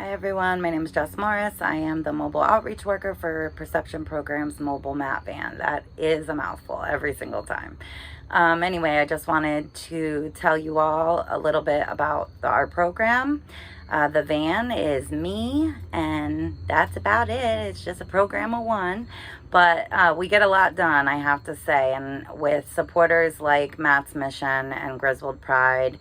Hi everyone, my name is JESS Morris. I am the mobile outreach worker for Perception Program's mobile MAP van. That is a mouthful every single time. Anyway, I just wanted to tell you all a little bit about our program. The van is me, and that's about it. It's just a program of one, but we get a lot done, I have to say, and with supporters like Matt's Mission and Griswold Pride,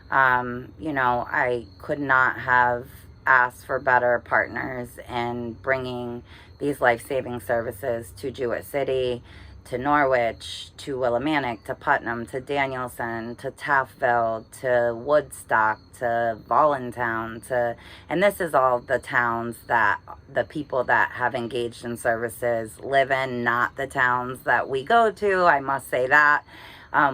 I could not have asked for better partners in bringing these life-saving services to Jewett City, to Norwich, to Willimantic, to Putnam, to Danielson, to Taftville, to Woodstock, to Voluntown, and this is all the towns that the people that have engaged in services live in, not the towns that we go to, I must say that.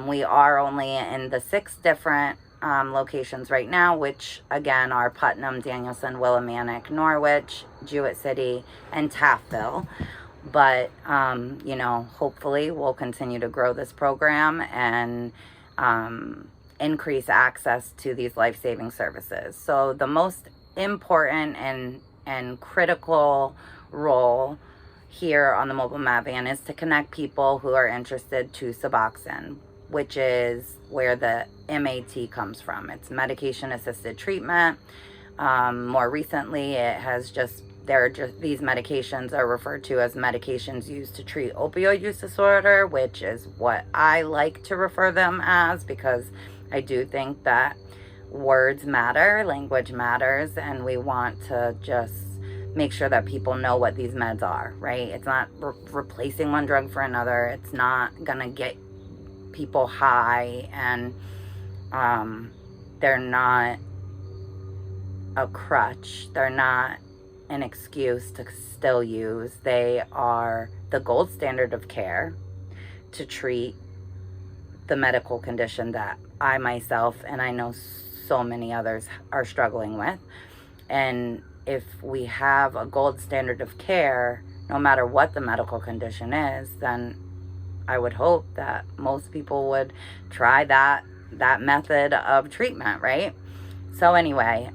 We are only in the 6 different locations right now, which again are Putnam, Danielson, Willimantic, Norwich, Jewett City, and Taftville. But hopefully we'll continue to grow this program and increase access to these life-saving services. So the most important and critical role here on the mobile MAP van is to connect people who are interested to Suboxone, which is where the MAT comes from. It's medication-assisted treatment. More recently, these medications are referred to as medications used to treat opioid use disorder, which is what I like to refer them as, because I do think that words matter, language matters, and we want to just make sure that people know what these meds are, right? It's not replacing one drug for another. It's not gonna get people high, and they're not a crutch. They're not an excuse to still use. They are the gold standard of care to treat the medical condition that I myself, and I know so many others, are struggling with. And if we have a gold standard of care, no matter what the medical condition is, then I would hope that most people would try that method of treatment, right? So anyway,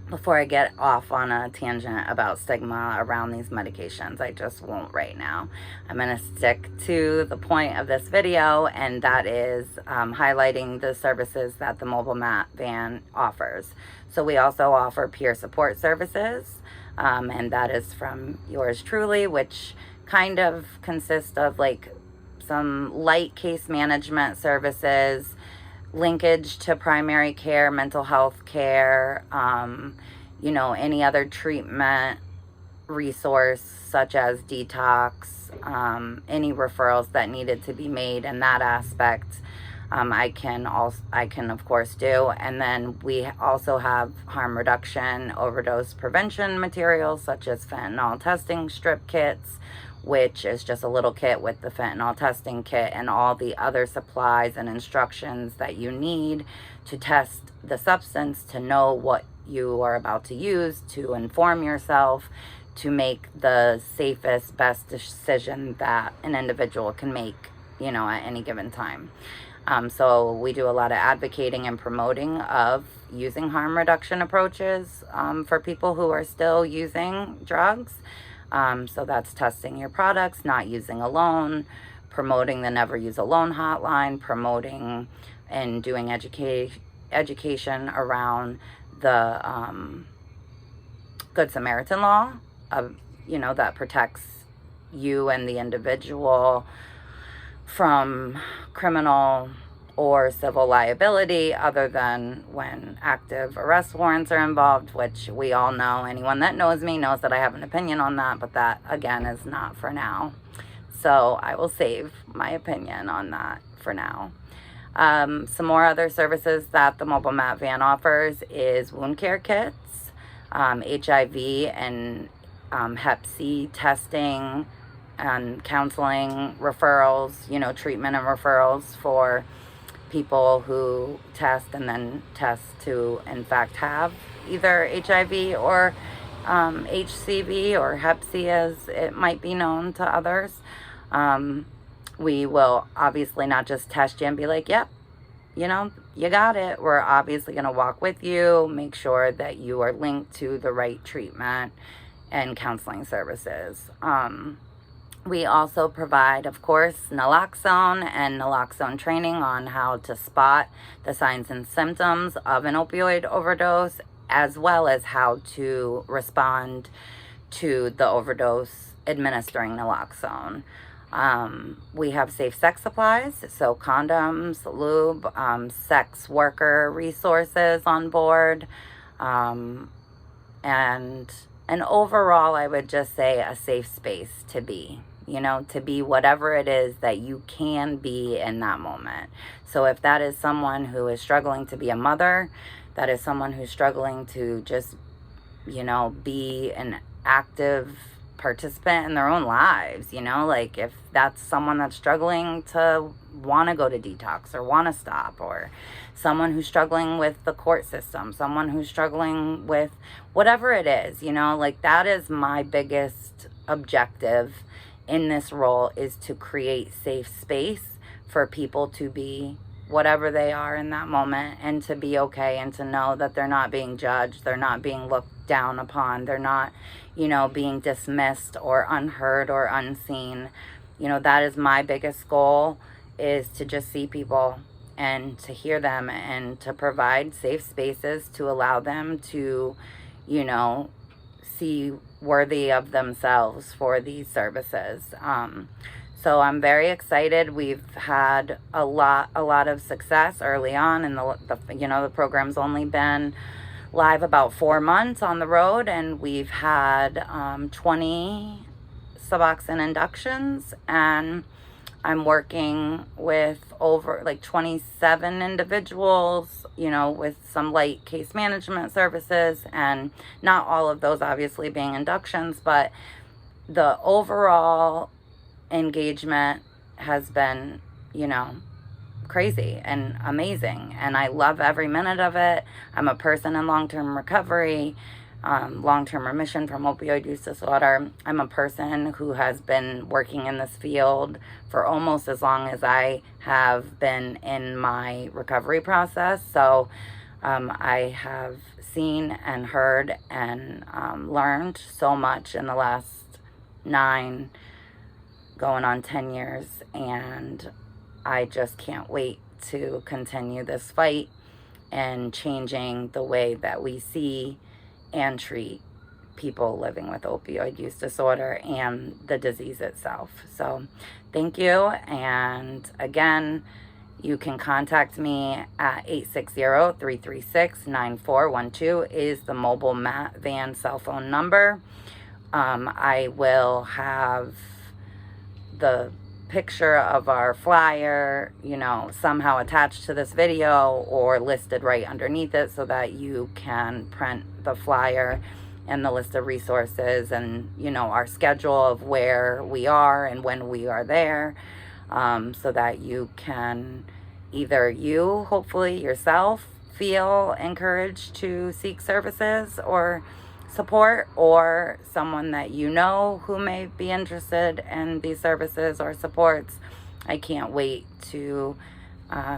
before I get off on a tangent about stigma around these medications, I just won't right now. I'm going to stick to the point of this video, and that is highlighting the services that the mobile MAP van offers. So we also offer peer support services, and that is from yours truly, which kind of consists of like some light case management services, linkage to primary care, mental health care, any other treatment resource such as detox, any referrals that needed to be made in that aspect, I can of course do. And then we also have harm reduction, overdose prevention materials such as fentanyl testing strip kits, which is just a little kit with the fentanyl testing kit and all the other supplies and instructions that you need to test the substance, to know what you are about to use, to inform yourself, to make the safest, best decision that an individual can make, at any given time. So we do a lot of advocating and promoting of using harm reduction approaches for people who are still using drugs. So that's testing your products, not using alone, promoting the Never Use Alone hotline, promoting and doing education around the Good Samaritan law, that protects you and the individual from criminal or civil liability, other than when active arrest warrants are involved, which we all know. Anyone that knows me knows that I have an opinion on that, but that, again, is not for now. So I will save my opinion on that for now. Some more other services that the mobile MAP van offers is wound care kits, HIV and Hep C testing, and counseling referrals, treatment and referrals for people who test and then test to in fact have either HIV or HCV or Hep C, as it might be known to others. We will obviously not just test you and be like, yep, you know, you got it. We're obviously going to walk with you, make sure that you are linked to the right treatment and counseling services. We also provide, of course, naloxone and naloxone training on how to spot the signs and symptoms of an opioid overdose, as well as how to respond to the overdose administering naloxone. We have safe sex supplies, so condoms, lube, sex worker resources on board, and overall, I would just say a safe space to be, you know, to be whatever it is that you can be in that moment. So if that is someone who is struggling to be a mother, that is someone who's struggling to just, you know, be an active participant in their own lives, you know, like if that's someone that's struggling to want to go to detox or want to stop, or someone who's struggling with the court system, someone who's struggling with whatever it is, you know, like that is my biggest objective in this role, is to create safe space for people to be whatever they are in that moment, and to be okay, and to know that they're not being judged, they're not being looked down upon, they're not, you know, being dismissed or unheard or unseen. You know, that is my biggest goal, is to just see people and to hear them and to provide safe spaces to allow them to, you know, see worthy of themselves for these services. So I'm very excited. We've had a lot of success early on, and the program's only been live about 4 months on the road, and we've had 20 Suboxone inductions, and I'm working with over 27 individuals, you know, with some light case management services, and not all of those obviously being inductions, but the overall engagement has been, you know, crazy and amazing, and I love every minute of it. I'm a person in long-term recovery, long-term remission from opioid use disorder. I'm a person who has been working in this field for almost as long as I have been in my recovery process. So I have seen and heard and learned so much in the last 9 going on 10 years, and I just can't wait to continue this fight and changing the way that we see and treat people living with opioid use disorder and the disease itself. So thank you, and again, you can contact me at 860-336-9412 is the mobile Matt Van cell phone number. I will have the picture of our flyer, you know, somehow attached to this video or listed right underneath it, so that you can print the flyer and the list of resources and, you know, our schedule of where we are and when we are there, so that you can either hopefully yourself, feel encouraged to seek services or support, or someone that you know who may be interested in these services or supports. I can't wait to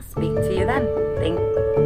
speak to you then. Thanks.